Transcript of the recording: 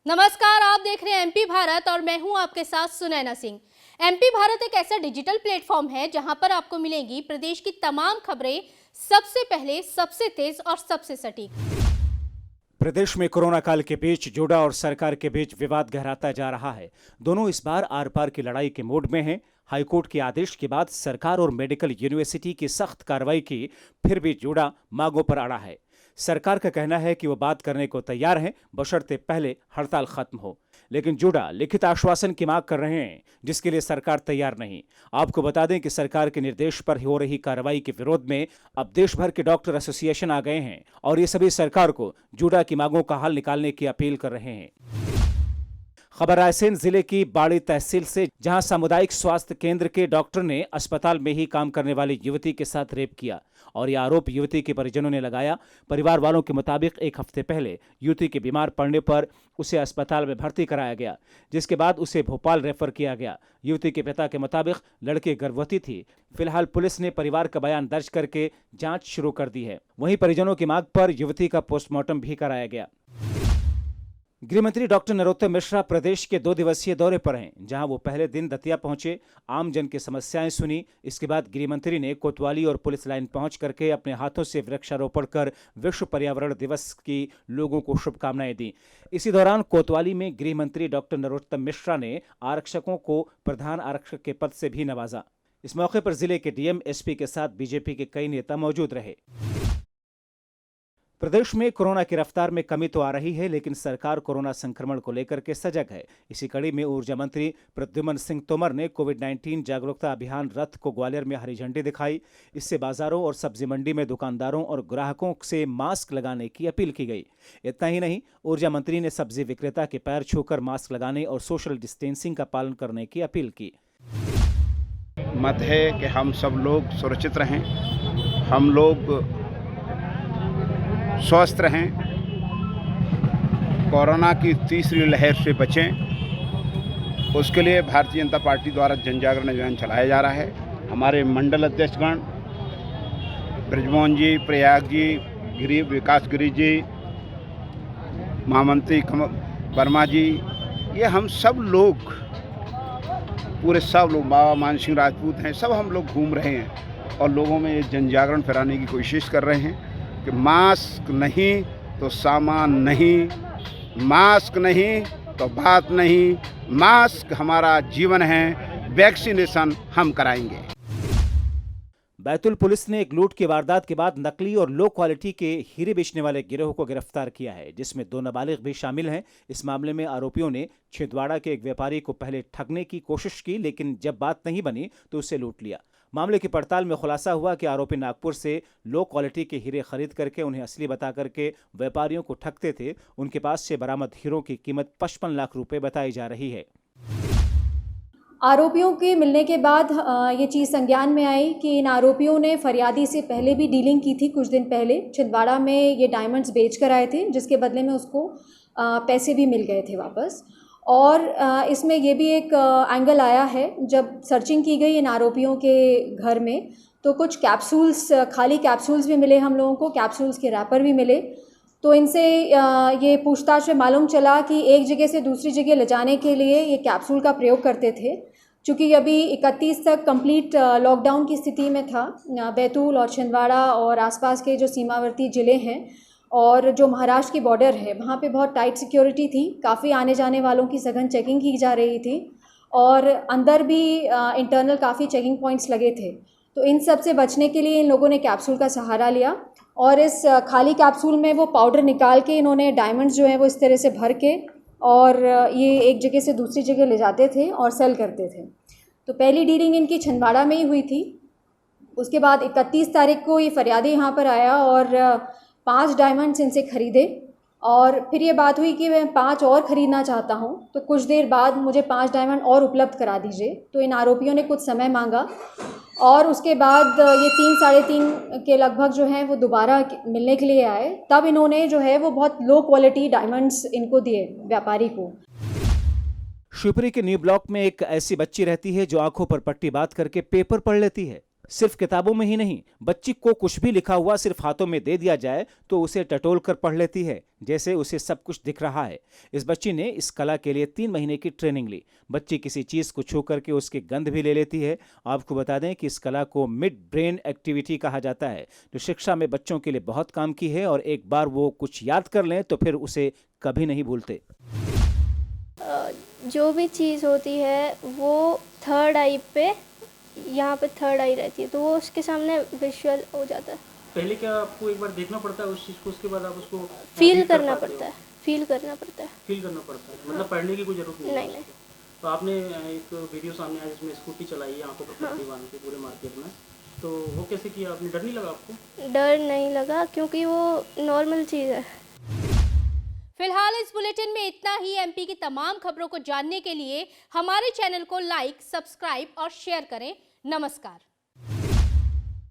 नमस्कार, आप देख रहे हैं एमपी भारत और मैं हूं आपके साथ सुनैना सिंह। एमपी भारत एक ऐसा डिजिटल प्लेटफॉर्म है जहां पर आपको मिलेंगी प्रदेश की तमाम खबरें सबसे पहले, सबसे तेज और सबसे सटीक। प्रदेश में कोरोना काल के बीच जोड़ा और सरकार के बीच विवाद गहराता जा रहा है। दोनों इस बार आर पार की लड़ाई के मूड में हैं। हाईकोर्ट के आदेश के बाद सरकार और मेडिकल यूनिवर्सिटी की सख्त कार्रवाई की, फिर भी जोड़ा मांगों पर अड़ा है। सरकार का कहना है कि वो बात करने को तैयार है, बशर्ते पहले हड़ताल खत्म हो। लेकिन जोड़ा लिखित आश्वासन की मांग कर रहे हैं, जिसके लिए सरकार तैयार नहीं। आपको बता दें कि सरकार के निर्देश पर हो रही कार्रवाई के विरोध में अब देश भर के डॉक्टर एसोसिएशन आ गए हैं और ये सभी सरकार को जोड़ा की मांगों का हल निकालने की अपील कर रहे हैं। खबर रायसेन जिले की बाड़ी तहसील से, जहां सामुदायिक स्वास्थ्य केंद्र के डॉक्टर ने अस्पताल में ही काम करने वाली युवती के साथ रेप किया और यह आरोप युवती के परिजनों ने लगाया। परिवार वालों के मुताबिक एक हफ्ते पहले युवती के बीमार पड़ने पर उसे अस्पताल में भर्ती कराया गया, जिसके बाद उसे भोपाल रेफर किया गया। युवती के पिता के मुताबिक लड़की गर्भवती थी। फिलहाल पुलिस ने परिवार का बयान दर्ज करके जांच शुरू कर दी है। वहीं परिजनों की मांग पर युवती का पोस्टमार्टम भी कराया गया। गृह मंत्री डॉक्टर नरोत्तम मिश्रा प्रदेश के 2 दिवसीय दौरे पर हैं, जहां वो पहले दिन दतिया पहुंचे, आम जन की समस्याएं सुनी। इसके बाद गृह मंत्री ने कोतवाली और पुलिस लाइन पहुंच करके अपने हाथों से वृक्षारोपण कर विश्व पर्यावरण दिवस की लोगों को शुभकामनाएं दी। इसी दौरान कोतवाली में गृह मंत्री डॉक्टर नरोत्तम मिश्रा ने आरक्षकों को प्रधान आरक्षक के पद से भी नवाजा। इस मौके पर जिले के डीएम, एसपी के साथ बीजेपी के कई नेता मौजूद रहे। प्रदेश में कोरोना की रफ्तार में कमी तो आ रही है, लेकिन सरकार कोरोना संक्रमण को लेकर के सजग है। इसी कड़ी में ऊर्जा मंत्री प्रद्युम्न सिंह तोमर ने कोविड-19 जागरूकता अभियान रथ को ग्वालियर में हरी झंडी दिखाई। इससे बाजारों और सब्जी मंडी में दुकानदारों और ग्राहकों से मास्क लगाने की अपील की गई। इतना ही नहीं, ऊर्जा मंत्री ने सब्जी विक्रेता के पैर छूकर मास्क लगाने और सोशल डिस्टेंसिंग का पालन करने की अपील की। मत है कि हम सब लोग सुरक्षित रहें, हम लोग स्वस्थ रहें, कोरोना की तीसरी लहर से बचें। उसके लिए भारतीय जनता पार्टी द्वारा जन जागरण अभियान चलाया जा रहा है। हमारे मंडल अध्यक्षगण ब्रजमोहन जी, प्रयाग जी, गिरी विकास गिरी जी, महामंत्री वर्मा जी, ये हम सब लोग, पूरे सब लोग, बाबा मान सिंह राजपूत हैं, सब हम लोग घूम रहे हैं और लोगों में ये जन जागरण फैलाने की कोशिश कर रहे हैं कि मास्क नहीं तो सामान नहीं, मास्क नहीं तो बात नहीं, मास्क हमारा जीवन है, वैक्सीनेशन हम कराएंगे। बैतूल पुलिस ने एक लूट की वारदात के बाद नकली और लो क्वालिटी के हीरे बेचने वाले गिरोह को गिरफ्तार किया है, जिसमें 2 नाबालिग भी शामिल हैं। इस मामले में आरोपियों ने छिंदवाड़ा के एक व्यापारी को पहले ठगने की कोशिश की, लेकिन जब बात नहीं बनी तो उसे लूट लिया। मामले की पड़ताल में खुलासा हुआ कि आरोपी नागपुर से लो क्वालिटी के हीरे खरीद करके उन्हें असली बता करके व्यापारियों को ठगते थे। उनके पास से बरामद हीरों की कीमत 55 लाख रुपए बताई जा रही है। आरोपियों के मिलने के बाद ये चीज़ संज्ञान में आई कि इन आरोपियों ने फरियादी से पहले भी डीलिंग की थी। कुछ दिन पहले छिंदवाड़ा में ये डायमंड्स बेच कर आए थे, जिसके बदले में उसको पैसे भी मिल गए थे वापस। और इसमें ये भी एक एंगल आया है, जब सर्चिंग की गई इन आरोपियों के घर में तो कुछ कैप्सूल्स, खाली कैप्सूल्स भी मिले हम लोगों को, कैप्सूल्स के रैपर भी मिले। तो इनसे ये पूछताछ में मालूम चला कि एक जगह से दूसरी जगह ले जाने के लिए ये कैप्सूल का प्रयोग करते थे। चूँकि अभी 31 तक कंप्लीट लॉकडाउन की स्थिति में था बैतूल और छिंदवाड़ा और आसपास के जो सीमावर्ती ज़िले हैं और जो महाराष्ट्र की बॉर्डर है, वहाँ पे बहुत टाइट सिक्योरिटी थी। काफ़ी आने जाने वालों की सघन चेकिंग की जा रही थी और अंदर भी इंटरनल काफ़ी चेकिंग पॉइंट्स लगे थे। तो इन सब से बचने के लिए इन लोगों ने कैप्सूल का सहारा लिया और इस खाली कैप्सूल में वो पाउडर निकाल के इन्होंने डायमंड्स जो हैं वो इस तरह से भर के और ये एक जगह से दूसरी जगह ले जाते थे और सेल करते थे। तो पहली डीलिंग इनकी छिंदवाड़ा में ही हुई थी। उसके बाद 31 तारीख को ये फरियादी यहाँ पर आया और 5 डायमंड्स इनसे ख़रीदे और फिर ये बात हुई कि मैं 5 और ख़रीदना चाहता हूँ, तो कुछ देर बाद मुझे 5 डायमंड और उपलब्ध करा दीजिए। तो इन आरोपियों ने कुछ समय मांगा और उसके बाद ये 3 साढ़े 3 के लगभग जो हैं वो दोबारा मिलने के लिए आए। तब इन्होंने जो है वो बहुत लो क्वालिटी डायमंड्स इनको दिए व्यापारी को। शिवपुरी के न्यू ब्लॉक में एक ऐसी बच्ची रहती है जो आंखों पर पट्टी बांध करके पेपर पढ़ लेती है। सिर्फ किताबों में ही नहीं, बच्ची को कुछ भी लिखा हुआ सिर्फ हाथों में दे दिया जाए तो उसे टटोल कर पढ़ लेती है, जैसे उसे सब कुछ दिख रहा है। इस बच्ची ने इस कला के लिए 3 महीने की ट्रेनिंग ली। बच्ची किसी चीज को छू करके उसकी गंध भी ले लेती है। आपको बता दें कि इस कला को मिड ब्रेन एक्टिविटी कहा जाता है, जो शिक्षा में बच्चों के लिए बहुत काम की है और एक बार वो कुछ याद कर लें तो फिर उसे कभी नहीं भूलते। जो भी चीज़ होती है वो थर्ड आई पे, यहाँ पे थर्ड आई रहती है, तो वो उसके सामने विजुअल हो जाता है। पहले क्या आपको एक बार देखना पड़ता है उस चीज़ को, उसके बाद आप उसको फील read कर करना पाते हो? पड़ता है, फील करना पड़ता है। फील करना पड़ता है, मतलब पढ़ने की कोई जरूरत नहीं है। नहीं। तो आपने एक वीडियो सामने आया जिसमें स्कूटी चलाई है आंखों पर पट्टी बांध के पूरे मार्केट में, तो वो कैसे किया आपने? डर नहीं लगा आपको? डर नहीं लगा क्योंकि वो नॉर्मल चीज़ है। फिलहाल इस बुलेटिन में इतना ही। एमपी की तमाम खबरों को जानने के लिए हमारे चैनल को लाइक, सब्सक्राइब और शेयर करें। नमस्कार।